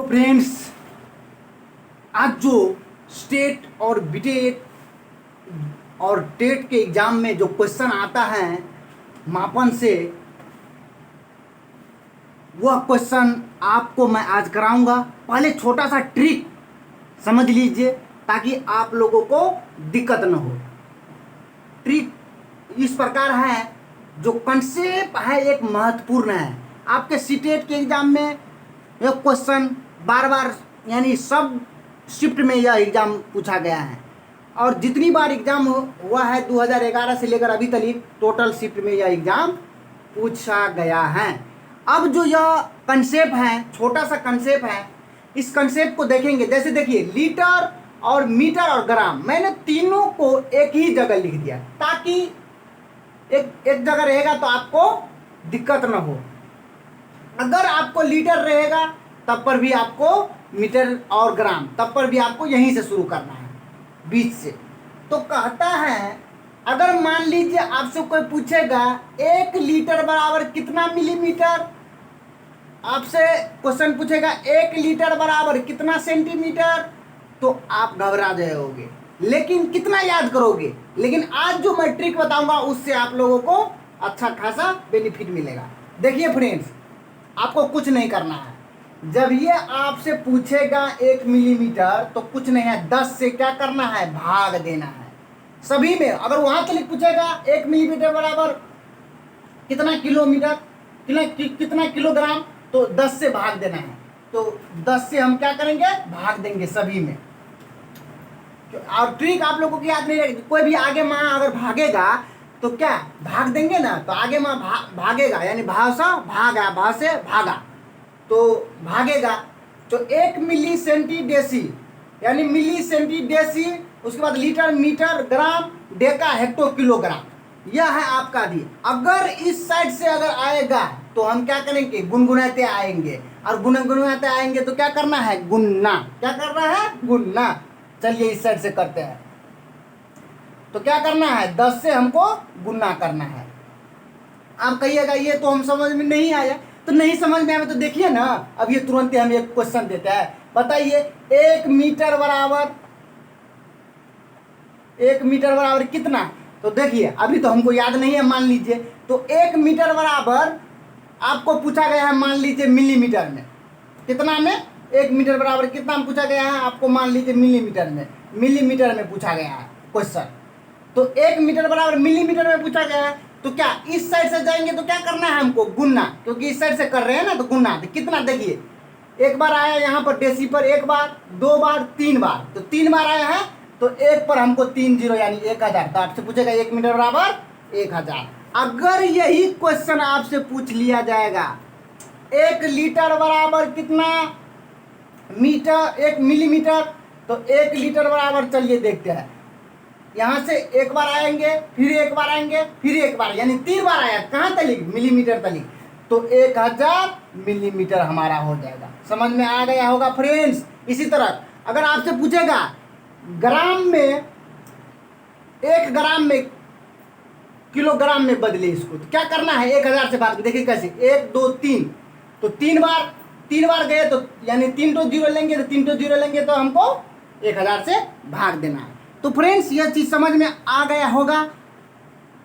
तो फ्रेंड्स, आज जो स्टेट और बीटेट और टेट के एग्जाम में जो क्वेश्चन आता है मापन से, वह क्वेश्चन आपको मैं आज कराऊंगा। पहले छोटा सा ट्रिक समझ लीजिए ताकि आप लोगों को दिक्कत न हो। ट्रिक इस प्रकार है, जो कंसेप्ट है एक महत्वपूर्ण है। आपके सीटेट के एग्जाम में यह क्वेश्चन बार बार यानी सब शिफ्ट में यह एग्ज़ाम पूछा गया है, और जितनी बार एग्ज़ाम हुआ है 2011 से लेकर अभी तक टोटल शिफ्ट में यह एग्ज़ाम पूछा गया है। अब जो यह कंसेप्ट है, छोटा सा कंसेप्ट है, इस कंसेप्ट को देखेंगे। जैसे देखिए, लीटर और मीटर और ग्राम, मैंने तीनों को एक ही जगह लिख दिया ताकि एक जगह रहेगा तो आपको दिक्कत ना हो। अगर आपको लीटर रहेगा तब पर भी आपको मीटर, और ग्राम तब पर भी आपको यहीं से शुरू करना है, बीच से। तो कहता है, अगर मान लीजिए आपसे कोई पूछेगा 1 लीटर बराबर कितना मिलीमीटर, आपसे क्वेश्चन पूछेगा 1 लीटर बराबर कितना सेंटीमीटर, तो आप घबरा जाओगे, लेकिन कितना याद करोगे। लेकिन आज जो मैं ट्रिक बताऊंगा उससे आप लोगों को अच्छा खासा बेनिफिट मिलेगा। देखिए फ्रेंड्स, आपको कुछ नहीं करना है। जब ये आपसे पूछेगा 1 मिलीमीटर, तो कुछ नहीं है, 10 से क्या करना है, भाग देना है सभी में। अगर वहां तक पूछेगा 1 मिलीमीटर बराबर कितना किलोमीटर, कितना किलोग्राम, तो 10 से भाग देना है। तो 10 से हम क्या करेंगे, भाग देंगे सभी में। और ट्रिक आप लोगों की याद नहीं रहेगी। कोई भी आगे माँ अगर भागेगा तो क्या भाग देंगे ना, तो आगे माँ भागेगा, यानी भाव सा भागा, भाव से भागा तो भागेगा। तो 1 मिली सेंटी डेसी, यानी मिली सेंटी डेसी, उसके बाद लीटर, मीटर, ग्राम, डेका, हेक्टो, किलोग्राम, यह है आपका दी। अगर इस साइड से अगर आएगा तो हम क्या करेंगे, गुनगुनाते आएंगे, और गुनगुनाते आएंगे तो क्या करना है, गुनना। क्या करना है, गुनना। चलिए इस साइड से करते हैं, तो क्या करना है, 10 से हमको गुना करना है। आप कहिएगा ये तो हम समझ में नहीं आया, तो नहीं समझ में आया तो देखिए ना, अब ये तुरंत हम एक क्वेश्चन देते हैं। बताइए 1 मीटर बराबर कितना। तो देखिए अभी तो हमको याद नहीं है, मान लीजिए। तो 1 मीटर बराबर आपको पूछा गया है, मान लीजिए मिलीमीटर में, कितना में, 1 मीटर बराबर कितना में पूछा गया है आपको, मान लीजिए मिलीमीटर में पूछा गया है क्वेश्चन। तो 1 मीटर बराबर मिलीमीटर में पूछा गया है, तो क्या इस साइड से जाएंगे तो क्या करना है हमको, गुनना, क्योंकि इस साइड से कर रहे हैं ना, तो गुनना। तो कितना, देखिए एक बार आया यहाँ पर डेसी पर, 1 बार, 2 बार, 3 बार, तो 3 बार आया है, तो 1 पर हमको 3 जीरो यानी 1000। तो आपसे पूछेगा 1 मीटर बराबर 1000। अगर यही क्वेश्चन आपसे पूछ लिया जाएगा 1 लीटर बराबर कितना मीटर, 1 मिलीमीटर, तो 1 लीटर बराबर, चलिए देखते हैं। यहाँ से 1 बार आएंगे, फिर 1 बार आएंगे, फिर 1 बार, यानी 3 बार आया। कहाँ तलिक, मिलीमीटर तलिक, तो 1000 मिलीमीटर हमारा हो जाएगा। समझ में आ गया होगा फ्रेंड्स। इसी तरह अगर आपसे पूछेगा ग्राम में, 1 ग्राम में किलोग्राम में बदले इसको, तो क्या करना है, 1000 से भाग। देखिए कैसे, 1 2 3, तो 3 बार गए, तो यानी 3 तो जीरो लेंगे, तो 3 तो जीरो लेंगे, तो हमको 1000 से भाग देना है। तो फ्रेंड्स यह चीज़ समझ में आ गया होगा।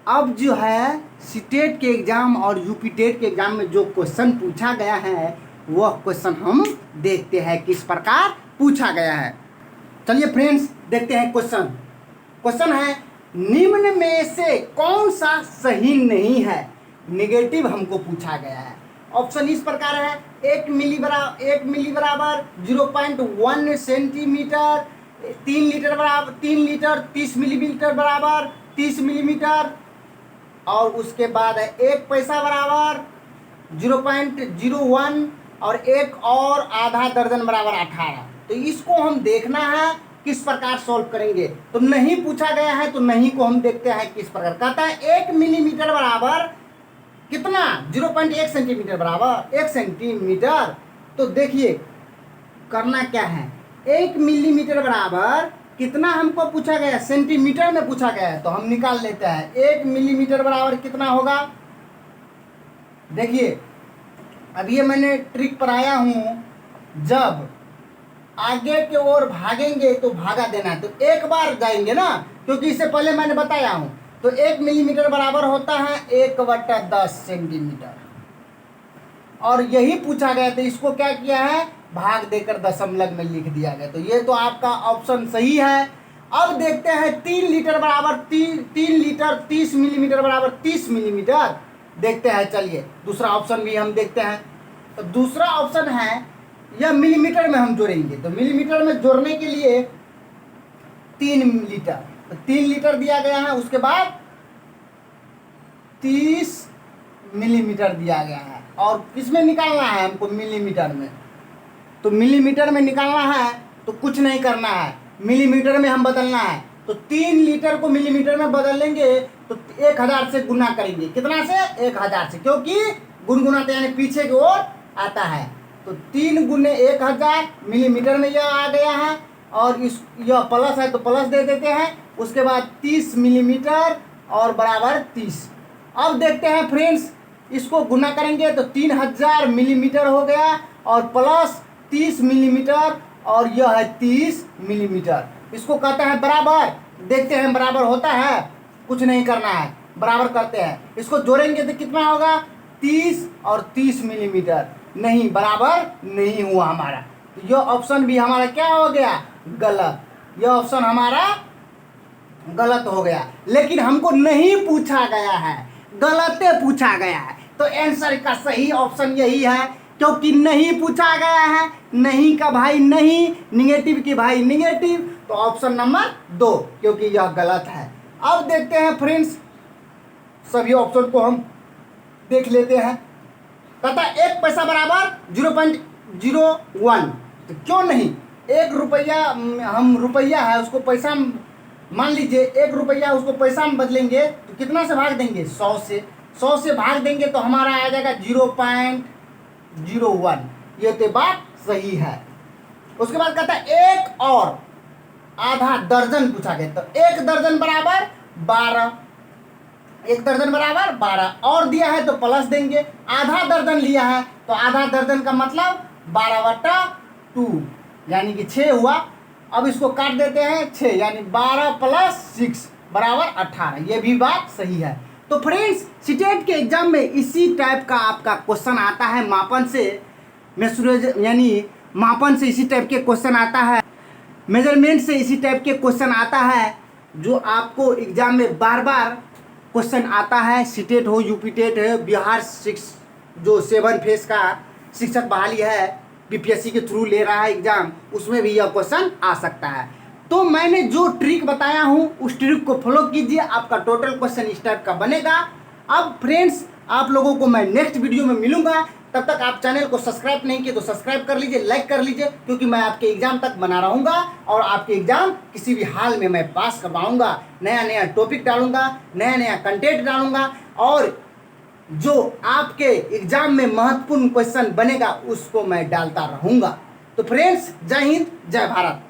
अब जो है सीटेट के एग्ज़ाम और यूपी टेट के एग्ज़ाम में जो क्वेश्चन पूछा गया है, वह क्वेश्चन हम देखते हैं किस प्रकार पूछा गया है। चलिए फ्रेंड्स देखते हैं क्वेश्चन है, निम्न में से कौन सा सही नहीं है। नेगेटिव हमको पूछा गया है। ऑप्शन इस प्रकार है, 1 मिली बराबर 0.1 सेंटीमीटर, 3 लीटर 30 मिलीमीटर बराबर 30 मिलीमीटर, और उसके बाद है 1 पैसा बराबर 0.01, और 1 और आधा दर्जन बराबर 18। तो इसको हम देखना है किस प्रकार सॉल्व करेंगे। तो नहीं पूछा गया है, तो नहीं को हम देखते हैं किस प्रकार। कहता है 1 मिलीमीटर बराबर कितना, 0.1 सेंटीमीटर बराबर 1 सेंटीमीटर। तो देखिए करना क्या है, 1 मिलीमीटर बराबर कितना हमको पूछा गया, सेंटीमीटर में पूछा गया है, तो हम निकाल लेते हैं 1 मिलीमीटर बराबर कितना होगा। देखिए अब ये मैंने ट्रिक पर आया हूँ, जब आगे की ओर भागेंगे तो भागा देना है, तो एक बार जाएंगे ना, क्योंकि इससे पहले मैंने बताया हूं। तो 1 मिलीमीटर बराबर होता है 1/10 सेंटीमीटर, और यही पूछा गया तो इसको क्या किया है, भाग देकर दशमलव में लिख दिया गया। तो ये तो आपका ऑप्शन सही है। अब देखते हैं 3 लीटर बराबर 3 लीटर 30 मिलीमीटर बराबर 30 मिलीमीटर। देखते हैं, चलिए दूसरा ऑप्शन भी हम देखते हैं। तो दूसरा ऑप्शन है, यह मिलीमीटर में हम जोड़ेंगे, तो मिलीमीटर में जोड़ने के लिए 3 लीटर, तो 3 लीटर दिया गया है, उसके बाद 30 मिलीमीटर दिया गया है, और किसमें निकालना है हमको, मिलीमीटर में। तो मिलीमीटर में निकालना है तो कुछ नहीं करना है, मिलीमीटर में हम बदलना है। तो 3 लीटर को मिलीमीटर में बदल लेंगे तो 1000 से गुना करेंगे, कितना से, 1000 से, क्योंकि गुनगुनाते यानी पीछे की ओर आता है। तो 3 गुने 1000 मिलीमीटर में यह आ गया है, और इस यह प्लस है तो प्लस दे देते हैं, उसके बाद 30 मिलीमीटर और बराबर 30। अब देखते हैं फ्रेंड्स, इसको गुना करेंगे तो 3000 मिलीमीटर हो गया, और प्लस 30 मिलीमीटर, और यह है 30 मिलीमीटर। इसको कहते हैं बराबर। देखते हैं बराबर होता है, कुछ नहीं करना है, बराबर करते हैं। इसको जोड़ेंगे तो कितना होगा, 30 और 30 मिलीमीटर। नहीं, बराबर नहीं हुआ हमारा, तो यह ऑप्शन भी हमारा क्या हो गया, गलत। यह ऑप्शन हमारा गलत हो गया, लेकिन हमको नहीं पूछा गया है, गलत पूछा गया है। तो आंसर का सही ऑप्शन यही है, क्योंकि नहीं पूछा गया है। नहीं का भाई नहीं, निगेटिव की भाई निगेटिव, तो ऑप्शन नंबर 2, क्योंकि यह गलत है। अब देखते हैं फ्रेंड्स, सभी ऑप्शन को हम देख लेते हैं। कहता 1 पैसा बराबर 0.01, तो क्यों नहीं, 1 रुपया, हम रुपया है उसको पैसा, मान लीजिए 1 रुपया उसको पैसा में बदलेंगे तो कितना से भाग देंगे, 100 से। 100 से भाग देंगे तो हमारा आ जाएगा 0.01। ये तो बात सही है। उसके बाद कहता है 1 और आधा दर्जन पूछा गया, तो 1 दर्जन बराबर 12, 1 दर्जन बराबर 12, और दिया है तो प्लस देंगे। आधा दर्जन लिया है तो आधा दर्जन का मतलब 12/2, यानी कि 6 हुआ। अब इसको काट देते हैं 6, यानी 12 + 6 बराबर 18। ये भी बात सही है। तो फ्रेंड्स, सीटेट के एग्जाम में इसी टाइप का आपका क्वेश्चन आता है, मापन से मेजरमेंट, यानी मापन से इसी टाइप के क्वेश्चन आता है, मेजरमेंट से इसी टाइप के क्वेश्चन आता है, जो आपको एग्जाम में बार बार क्वेश्चन आता है। सीटेट हो, यूपी टेट है, बिहार 6 जो 7 फेज का शिक्षक बहाली है, बीपीएससी के थ्रू ले रहा है एग्जाम, उसमें भी यह क्वेश्चन आ सकता है। तो मैंने जो ट्रिक बताया हूँ उस ट्रिक को फॉलो कीजिए, आपका टोटल क्वेश्चन इस टाइप का बनेगा। अब फ्रेंड्स, आप लोगों को मैं नेक्स्ट वीडियो में मिलूंगा, तब तक आप चैनल को सब्सक्राइब नहीं किए तो सब्सक्राइब कर लीजिए, लाइक कर लीजिए, क्योंकि मैं आपके एग्जाम तक बना रहूँगा, और आपके एग्जाम किसी भी हाल में मैं पास करवाऊँगा। नया नया टॉपिक डालूंगा, नया नया कंटेंट डालूंगा, और जो आपके एग्जाम में महत्वपूर्ण क्वेश्चन बनेगा उसको मैं डालता रहूँगा। तो फ्रेंड्स, जय हिंद, जय भारत।